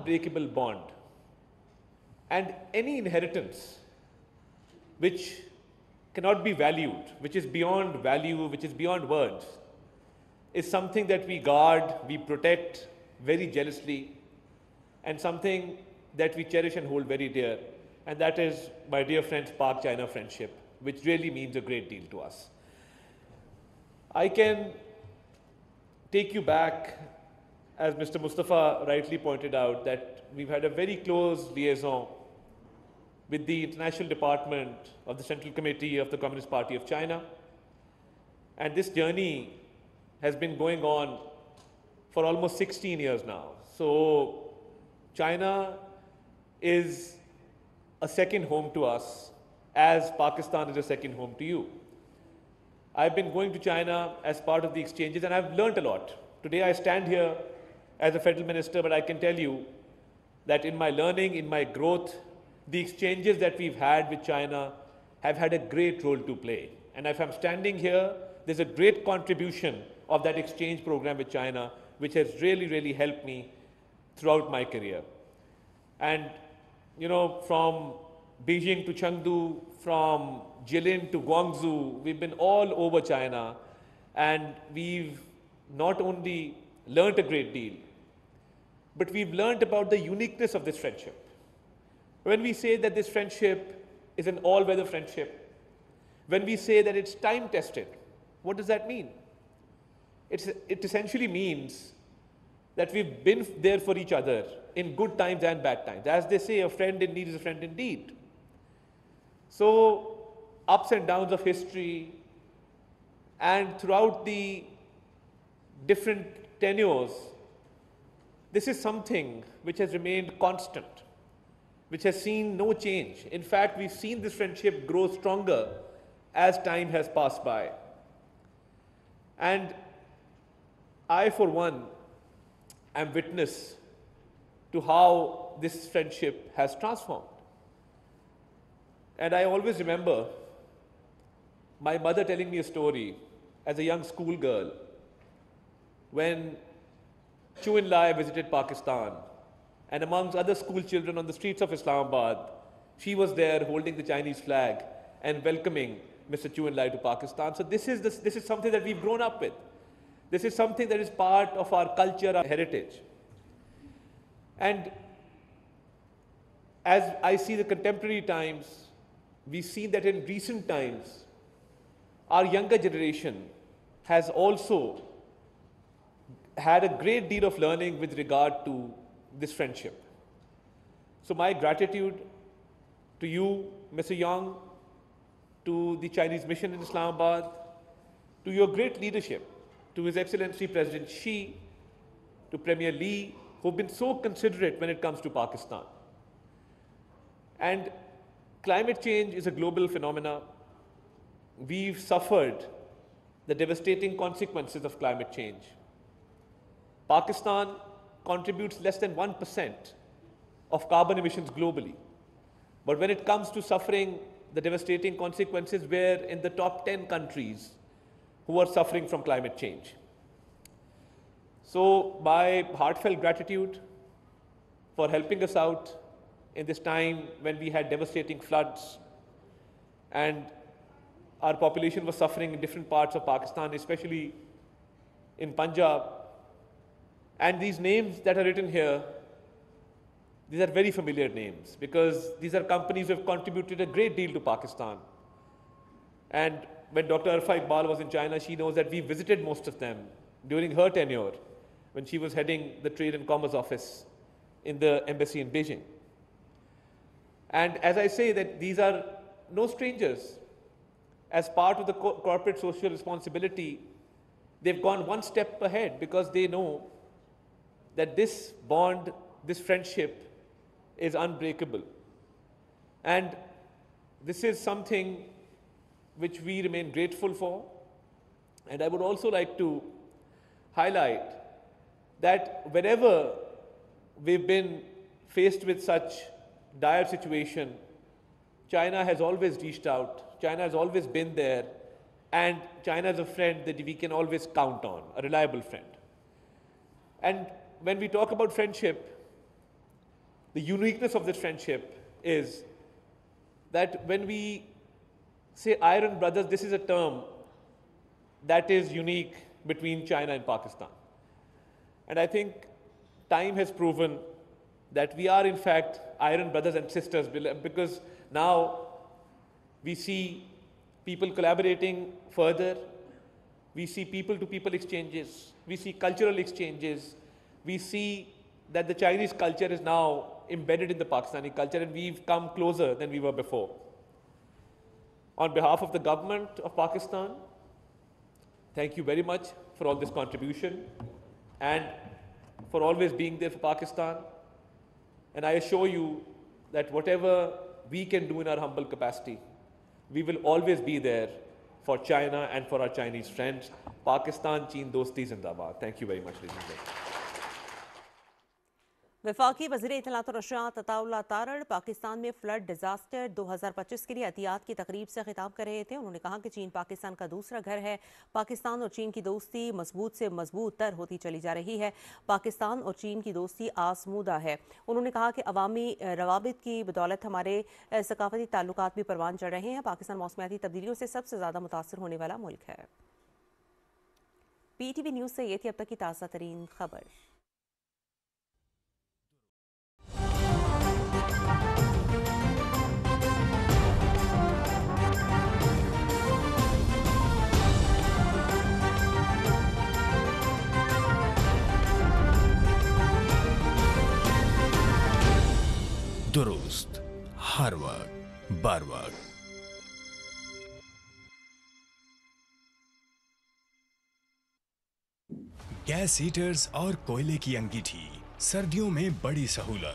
unbreakable bond. And any inheritance which cannot be valued, which is beyond value, which is beyond words, is something that we guard, we protect very jealously, and something that we cherish and hold very dear. And that is my dear friends, Pak-China friendship, which really means a great deal to us. I can take you back, as Mr. Mustafa rightly pointed out, that we've had a very close liaison with the International Department of the Central Committee of the Communist Party of China. And this journey has been going on for almost 16 years now. So China is a second home to us, as Pakistan is a second home to you. I've been going to China as part of the exchanges, and I've learned a lot. Today I stand here as a federal minister, but I can tell you that in my learning, in my growth, the exchanges that we've had with China have had a great role to play. And if I'm standing here, there's a great contribution of that exchange program with China, which has really, really helped me throughout my career. And, you know, from Beijing to Chengdu, from Jilin to Guangzhou, we've been all over China, and we've not only learned a great deal, but we've learned about the uniqueness of this friendship. When we say that this friendship is an all-weather friendship, when we say that it's time-tested, what does that mean? It essentially means that we've been there for each other in good times and bad times. As they say, a friend in need is a friend indeed. So, ups and downs of history, and throughout the different tenures, this is something which has remained constant, which has seen no change. In fact, we've seen this friendship grow stronger as time has passed by. And I, for one, am witness to how this friendship has transformed. And I always remember my mother telling me a story as a young schoolgirl when Chu Enlai visited Pakistan, and amongst other school children on the streets of Islamabad, she was there holding the Chinese flag and welcoming Mr. Chu Enlai to Pakistan. So this is something that we've grown up with. This is something that is part of our culture, our heritage. And as I see the contemporary times, we've seen that in recent times, our younger generation has also had a great deal of learning with regard to this friendship. So my gratitude to you, Mr. Yang, to the Chinese mission in Islamabad, to your great leadership, to His Excellency President Xi, to Premier Lee, who've been so considerate when it comes to Pakistan. And climate change is a global phenomenon. We've suffered the devastating consequences of climate change. Pakistan contributes less than 1% of carbon emissions globally. But when it comes to suffering the devastating consequences, we're in the top 10 countries who are suffering from climate change. So my heartfelt gratitude for helping us out in this time when we had devastating floods and our population was suffering in different parts of Pakistan, especially in Punjab. And these names that are written here, these are very familiar names because these are companies who have contributed a great deal to Pakistan. And when Dr. Arfa Iqbal was in China, she knows that we visited most of them during her tenure when she was heading the Trade and Commerce Office in the embassy in Beijing. And as I say that these are no strangers. As part of the corporate social responsibility, they've gone one step ahead because they know that this bond, this friendship is unbreakable. And this is something which we remain grateful for. And I would also like to highlight that whenever we've been faced with such dire situation, China has always reached out, China has always been there, and China is a friend that we can always count on, a reliable friend. And when we talk about friendship, the uniqueness of this friendship is that when we say iron brothers, this is a term that is unique between China and Pakistan. And I think time has proven that we are in fact iron brothers and sisters, because now we see people collaborating further, we see people-to-people exchanges, we see cultural exchanges, we see that the Chinese culture is now embedded in the Pakistani culture, and we've come closer than we were before. On behalf of the government of Pakistan, thank you very much for all this contribution and for always being there for Pakistan. And I assure you that whatever we can do in our humble capacity, we will always be there for China and for our Chinese friends. Pakistan, Cheen Dosti Zindabad. Thank you very much, ladies and gentlemen. वफाकी वज़ीर इत्तलात और नशरियात अत्ता तारड़ पाकिस्तान में flood disaster 2025 के लिए एहतियात की तकरीब से खिताब कर रहे थे। उन्होंने कहा कि चीन पाकिस्तान का दूसरा घर है। पाकिस्तान और चीन की दोस्ती मजबूत से मजबूत तर होती चली जा रही है। पाकिस्तान और चीन की दोस्ती आसमूदा है। उन्होंने कहा कि अवामी रवाबित की बदौलत हमारे सकाफती ताल्लुकात भी परवान चढ़ रहे हैं। पाकिस्तान मौसमियाती तब्दीलियों से सबसे ज़्यादा मुतासर होने वाला मुल्क है। PTV न्यूज़ से ये थी अब तक की ताज़ा तरीन खबर। दुरुस्त हर वक्त बर वक्त। गैस हीटर्स और कोयले की अंगीठी सर्दियों में बड़ी सहूलत।